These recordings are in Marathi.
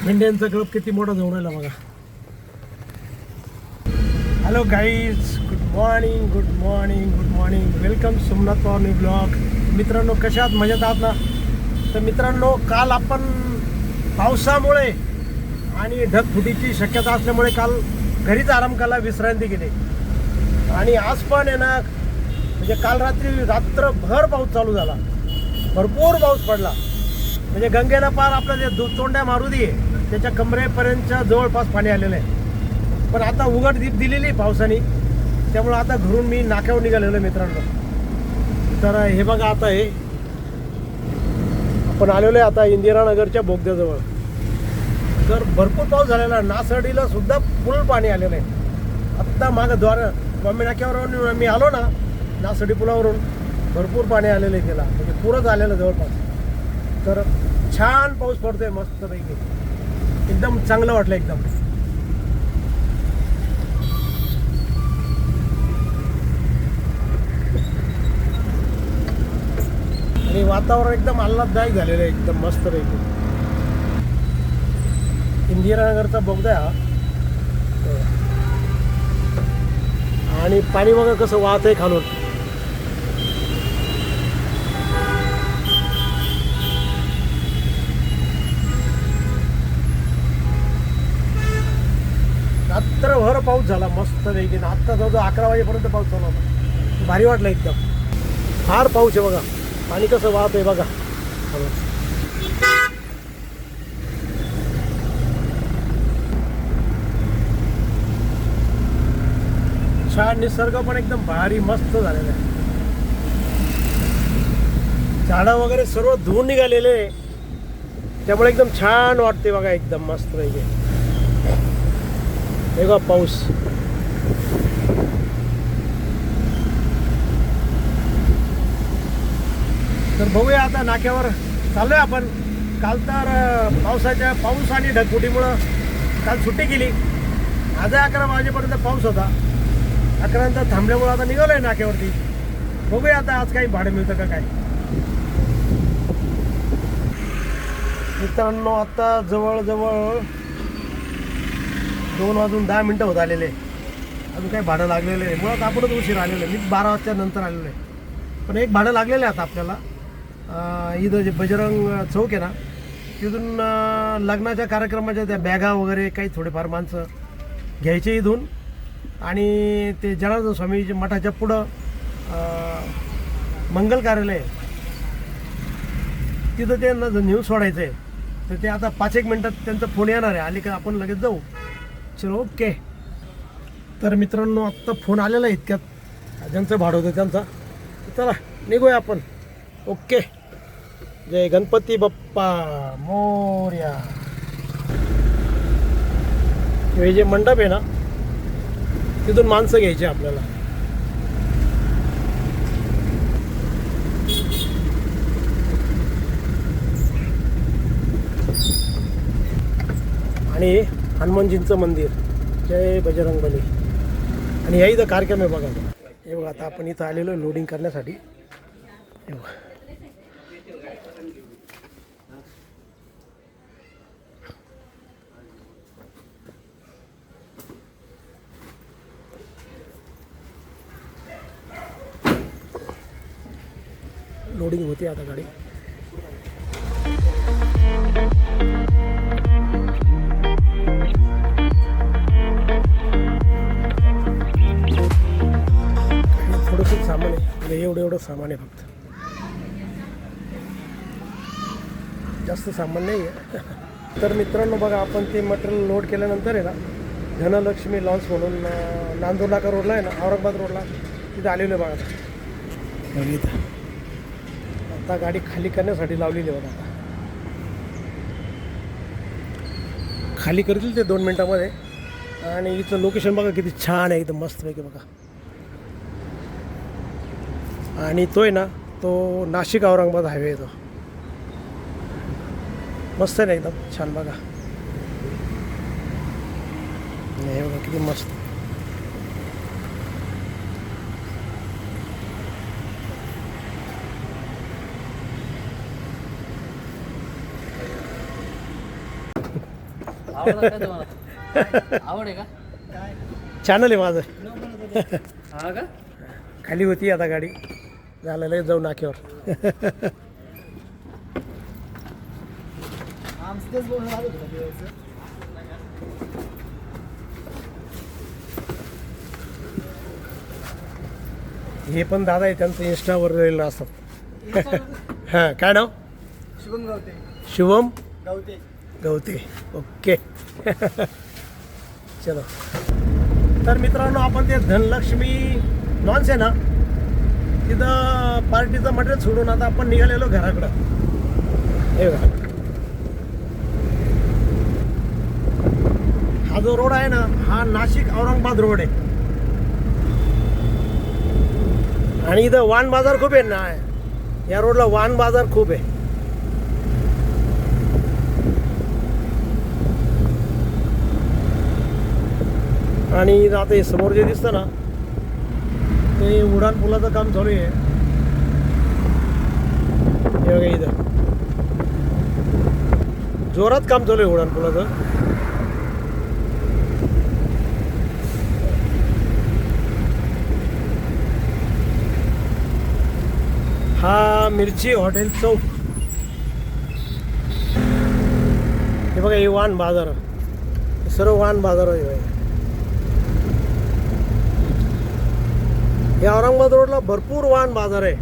मेंढ्यांचा कळप किती मोठा जाऊन राहिला बघा. Hello guys, good morning good morning good morning. Welcome Somnath Pawar new blog. मित्रांनो, कशा आहात? मजेत आहात ना? तर मित्रांनो, काल आपण पावसामुळे आणि ढगफुटीची शक्यता असल्यामुळे काल घरीच आराम केला, विश्रांती केली. आणि आज पण आहे ना, म्हणजे काल रात्रभर पाऊस चालू झाला, भरपूर पाऊस पडला. म्हणजे गंगेला पार आपलं जे दुतोंड्या मारुती आहे त्याच्या कमरेपर्यंतच्या जवळपास पाणी आलेलं आहे. पण आता उघड दिलेली पावसाने, त्यामुळं आता घरून मी नाक्यावर निघालेलो आहे मित्रांनो. तर हे बघा, आता हे आपण आलेलो आहे आता इंदिरानगरच्या बोगद्याजवळ. तर भरपूर पाऊस झालेला, नासर्डीला सुद्धा फुल पाणी आलेलं आहे. आत्ता मागं बॉम्बे नाक्यावरून मी आलो ना, नासर्डी पुलावरून भरपूर पाणी आलेलं आहे त्याला, म्हणजे पुरंच आलेलं जवळपास. तर छान पाऊस पडतोय मस्तपैकी, एकदम चांगलं वाटलं एकदम. आणि वातावरण एकदम आल्हाददायक झालेलं आहे, एकदम मस्तपैकी. इंदिरानगरचा बोगदा हा, आणि पाणी बघा कसं वाहत आहे खालून. रात्रभर पाऊस झाला मस्तपैकी. आत्ता जवळजवळ 11 वाजेपर्यंत पाऊस चालू होता. भारी वाटलं एकदम. फार पाऊस आहे बघा, पाणी कसं वाहत आहे बघा. छान निसर्ग पण एकदम भारी मस्त झालेला आहे. झाडं वगैरे सर्व धुवून निघालेले, त्यामुळे एकदम छान वाटते बघा, एकदम मस्त पाहिजे. हे बघा पाऊस. तर बघूया, आता नाक्यावर चाललोय आपण. काल तर पाऊस आणि ढगफुटीमुळं काल सुट्टी केली. आज 11 वाजेपर्यंत पाऊस होता. 11 नंतर थांबल्यामुळं आता निघालोय नाक्यावरती. बघूया आता आज काही भाडं मिळतं का काय. मित्रांनो, आता जवळजवळ 2:10 होत आलेले. अजून काही भाडं लागलेलं आहे. मुळात आपणच उशीर आलेलं आहे. मी 12 वाजता नंतर आलेलो आहे. पण एक भाडं लागलेलं आहे आता आपल्याला. इथं जे बजरंग चौक आहे ना, तिथून लग्नाच्या कार्यक्रमाच्या त्या बॅगा वगैरे काही थोडेफार माणसं घ्यायचे इथून. आणि ते जनार्दन स्वामीच्या मठाच्या पुढं मंगल कार्यालय, तिथं ते नेऊन सोडायचं आहे. तर ते आता 5-1 मिनटात त्यांचा फोन येणार आहे. आली का आपण लगेच जाऊ. चलो, ओके. तर मित्रांनो, आत्ता फोन आलेला आहे इतक्यात, ज्यांचं भाडं होतं त्यांचा. चला निघूया आपण. ओके. जय गणपती बाप्पा मोरया. हे जे मंडप आहे ना, तिथून माणसं घ्यायची आपल्याला. आणि हनुमानजींचं मंदिर, जय बजरंगबली. आणि या इथं कार्यक्रम आहे बघा. हे बघा, आता आपण इथं आलेलो आहे लोडिंग करण्यासाठी. हे बघा, लोडिंग होते आता गाडी. थोडंसं सामान आहे, एवढं सामान आहे फक्त, जास्त सामान नाही आहे. तर मित्रांनो बघा, आपण ते मटेरियल लोड केल्यानंतर आहे ना, धनलक्ष्मी लॉन्स म्हणून नांदूर नाका रोडला आहे ना, औरंगाबाद रोडला, तिथं आलेलं आहे बघा. इथं आता गाडी खाली करण्यासाठी लावलेली आहे बघा. खाली करतील ते 2 मिनटामध्ये. आणि इथं लोकेशन बघा किती छान आहे, एकदम मस्त पैकी बघा. आणि तो आहे ना, तो नाशिक औरंगाबाद हायवे आहे. तो मस्त आहे ना, एकदम छान बघा. हे बघा किती मस्त. आवडला का तुम्हाला? आवड आहे का? चॅनल आहे माझं. हा का? खाली होती आता गाडी, झालेलं आहे जाऊ नाक्यावर. हे पण दादा आहे, त्यांचं इंस्टावर रेल असतात. हां, काय नाव? शुभम गावते. शुभम गावते. गवते. ओके. चलो. तर मित्रांनो, आपण ते धनलक्ष्मी लॉन्च आहे ना, तिथं पार्टीचं मटेरियल सोडून आता आपण निघालेलो घराकडं. हे बघा, हा जो रोड आहे ना, हा नाशिक औरंगाबाद रोड आहे. आणि इथं वाहन बाजार खूप आहे ना, या रोडला वाहन बाजार खूप आहे. आणि इथं आता हे समोर जे दिसतं ना, ते उडान पुलाचं काम चालू आहे. हे बघा, इथं जोरात काम चालू आहे उडान पुलाचं. हा मिरची हॉटेल चौक. हे बघा, हे वाहन बाजार, सर्व वाहन बाजार आहे. या औरंगाबाद रोडला भरपूर वाहन बाजार आहे.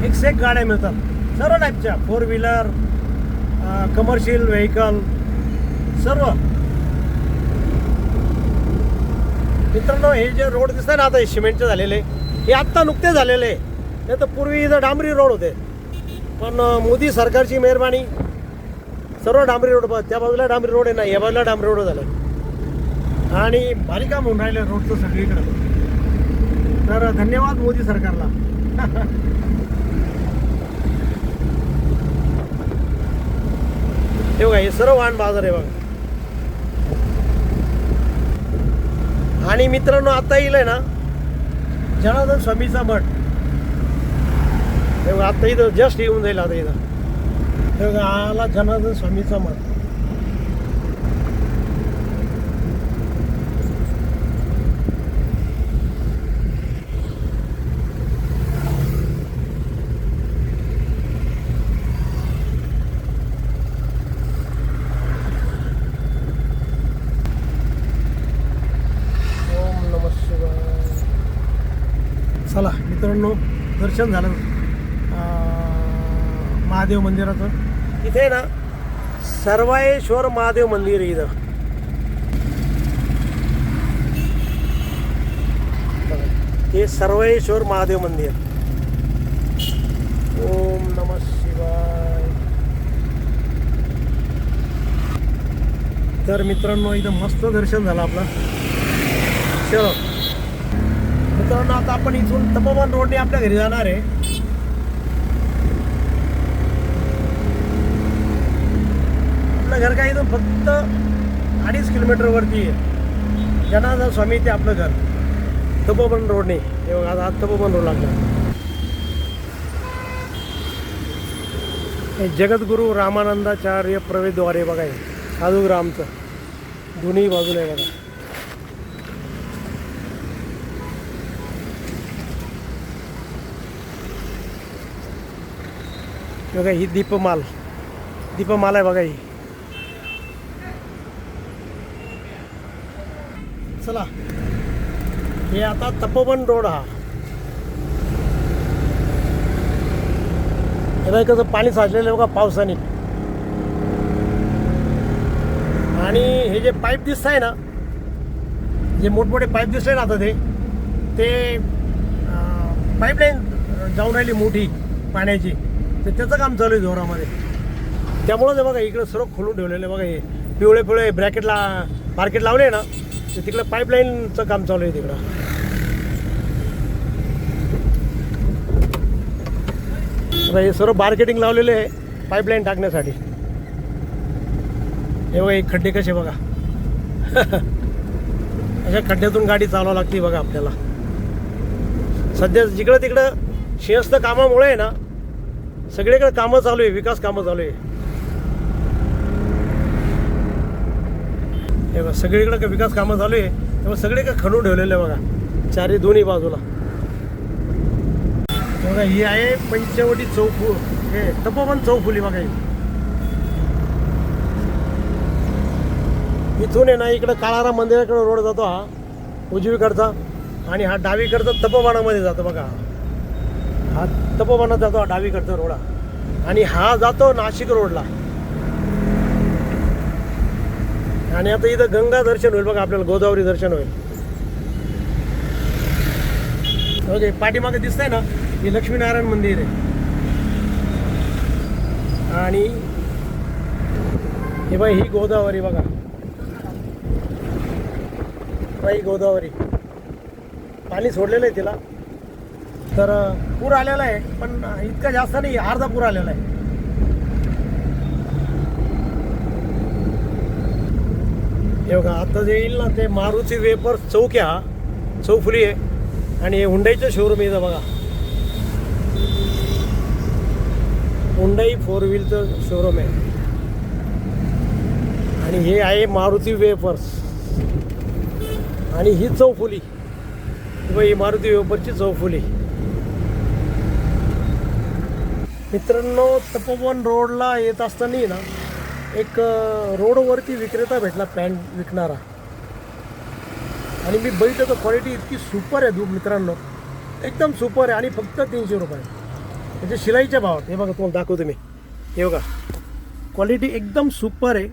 एक से एक गाड्या मिळतात, सर्व टाईपच्या, 4 व्हीलर, कमर्शियल व्हेकल, सर्व. मित्रांनो, हे जे रोड दिसतात ना आता, हे सिमेंटचे झालेले, हे आत्ता नुकते झालेले. नाही तर पूर्वी इथं डांबरी रोड होते, पण मोदी सरकारची मेहरबानी सर्व डांबरी रोड, त्या बाजूला डांबरी रोड आहे ना, या बाजूला डांबरी रोड झाले. आणि भारी काम होऊन राहिलं रोडचं सगळीकडं. तर धन्यवाद मोदी सरकारला. हे बघा, हे सर्व वाहन बाजार आहे बघा. आणि मित्रांनो, आता येईल ना जनार्दन स्वामीचा मठ. हे बघा, आता इथं जस्ट येऊन जाईल आता इथं. हे बघा, आला जनार्दन स्वामीचा मठ. चला मित्रांनो, दर्शन झालं महादेव मंदिराचं. इथे ना सर्वेश्वर महादेव मंदिर आहे. इथं हे सर्वेश्वर महादेव मंदिर. ओम नमः शिवाय. तर मित्रांनो, इथं मस्त दर्शन झालं आपलं. चलो मित्रांनो, आता आपण इथून तपोवन रोडने आपल्या घरी जाणार आहे. आपलं घर काय इथून फक्त 2.5 किलोमीटरवरती आहे. जनार्दन स्वामी ते आपलं घर तपोवन रोडने. हे बघा, आता तपोवन रोड लागला. हे जगद्गुरू रामानंदाचार्य प्रवेशद्वारे बघा, हे साधुग्रामचं दोन्ही बाजूला आहे बघा. बघा, ही दीपमाल आहे बघा ही. चला, हे आता तपोवन रोड. हा हे बघा कसं पाणी साचलेलं आहे बघा पावसाने. आणि हे जे पाईप दिसत आहे ना, जे मोठमोठे पाईप दिसले ना आता, ते पाईपलाईन जाऊन राहिली मोठी पाण्याची. तर त्याचं काम चालू आहे जोरामध्ये. त्यामुळं ते बघा इकडं सर्व खोलून ठेवलेलं आहे बघा. हे पिवळे ब्रॅकेटला मार्केट लावले ना, तर तिकडं पाईपलाईनचं काम चालू आहे तिकडं. हे सर्व मार्केटिंग लावलेले आहे पाईपलाईन टाकण्यासाठी. हे बघा, हे खड्डे कसे बघा. अशा खड्ड्यातून गाडी चालवावी लागते बघा आपल्याला. सध्या जिकडं तिकडं शिस्त कामामुळे आहे ना, सगळीकडे कामं चालू आहे, विकास कामं चालू आहे. हे बघा सगळीकडे का विकास कामं चालू आहे तेव्हा सगळे का खणून ठेवलेले आहे बघा चारी दोन्ही बाजूला. बघा ही आहे पंचवटी चौफू हे तपोवन चौफुली बघा ही. इथून आहे ना इकडं काळाराम मंदिराकडे रोड जातो हा उजवीकडचा आणि हा डावीकडचा तपोवनामध्ये जातो बघा. हा तपोवनात जातो हा डावीकडचा रोड आणि हा जातो नाशिक रोडला. आणि आता इथं गंगा दर्शन होईल बघा आपल्याला गोदावरी दर्शन होईल. ओके पाठीमागे दिसतंय ना हे लक्ष्मीनारायण मंदिर आहे आणि हे बाई ही गोदावरी बघा. बाई गोदावरी पाणी सोडलेलं आहे तिला तर पूर आलेला आहे पण इतका जास्त नाही अर्धा पूर आलेला आहे. हे बघा आता जे येईल ना ते मारुती वेपर्स चौक आहे हा चौफुली आहे आणि हे हुंडाईचं शोरूम येतं बघा. हुंडाई 4 व्हीलचं शोरूम आहे आणि हे आहे मारुती वेपर्स आणि ही चौफुली ही मारुती वेपर्सची चौफुली. मित्रांनो तपोवन रोडला येत असताना ना एक रोडवरती विक्रेता भेटला पॅन्ट विकणारा आणि मी बघितलं तर क्वालिटी इतकी सुपर आहे मित्रांनो एकदम सुपर आहे आणि फक्त 300 रुपये म्हणजे शिलाईच्या भावात. हे बघा तुम्हाला दाखवतो मी. हे बघा क्वालिटी एकदम सुपर आहे.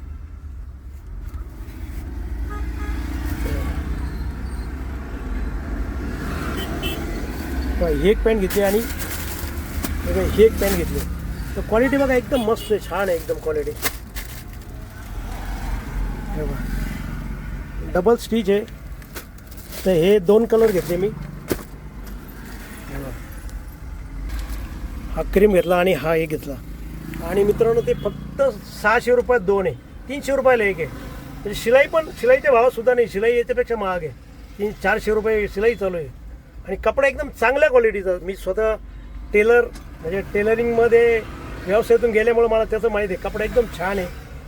ही एक पॅन्ट घेतली आणि ही एक पॅन्ट घेतली तर क्वालिटी बघा एकदम मस्त आहे छान आहे एकदम क्वालिटी. हे बघा डबल स्टिच आहे तर हे 2 कलर घेतले मी. हा क्रीम घेतला आणि हा एक घेतला आणि मित्रांनो ते फक्त 600 रुपयात 2 आहे 300 रुपयाला एक आहे. म्हणजे शिलाई पण शिलाईच्या भावातसुद्धा नाही शिलाई याच्यापेक्षा महाग आहे 400 रुपये शिलाई चालू आहे आणि कपडा एकदम चांगल्या क्वालिटीचा. मी स्वतः टेलर म्हणजे टेलरिंगमध्ये व्यवसायातून गेल्यामुळे मला त्याचं माहिती आहे. कपडा एकदम छान आहे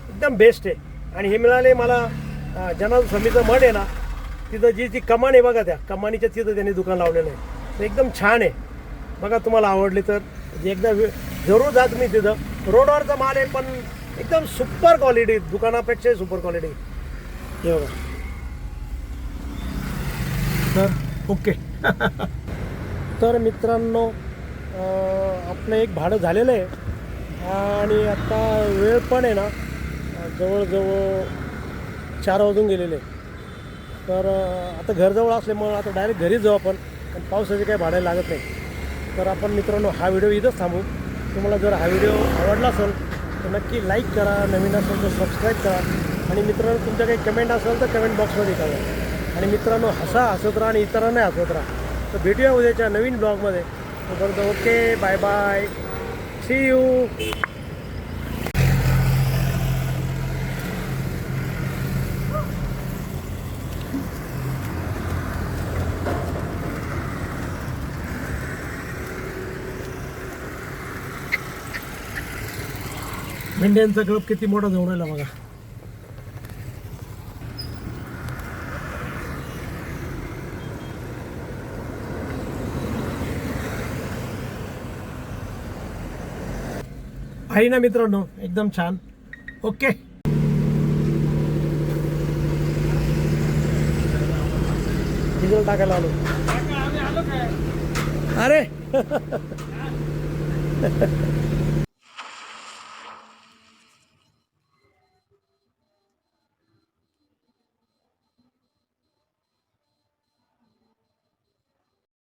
एकदम बेस्ट आहे आणि हे मिळाले मला जनार्दन स्वामीचं मठ आहे ना तिथं जी कमान आहे बघा त्या कमानीच्या तिथं त्यांनी दुकान लावलेलं आहे तर एकदम छान आहे बघा. तुम्हाला आवडली तर एकदा जरूर जा तुम्ही तिथं. रोडवरचा माल आहे पण एकदम सुपर क्वालिटी दुकानापेक्षा सुपर क्वालिटी. हे बघा तर ओके. तर मित्रांनो आपलं एक भाडं झालेलं आहे आणि आता वेळ पण आहे ना जवळजवळ 4 वाजून गेलेले. तर आता घरजवळ असल्यामुळं आता डायरेक्ट घरीच जाऊ आपण पण पावसाचे काही भाडं लागत नाही. तर आपण मित्रांनो हा व्हिडिओ इथंच थांबू. तुम्हाला जर हा व्हिडिओ आवडला असेल तर नक्की लाईक करा, नवीन असेल तर सबस्क्राईब करा आणि मित्रांनो तुमच्या काही कमेंट असेल तर कमेंट बॉक्समध्ये करा आणि मित्रांनो हसत राहा आणि इतरांनाही हसवत राहा. तर भेटूया उद्याच्या नवीन ब्लॉगमध्ये. तोपर्यंत okay bye bye see you. मेंढ्यांचा क्लब किती मोठा जाऊन राहिला बघा. आहे ना मित्रांनो एकदम छान. ओके डिझेल टाकायला आलो. अरे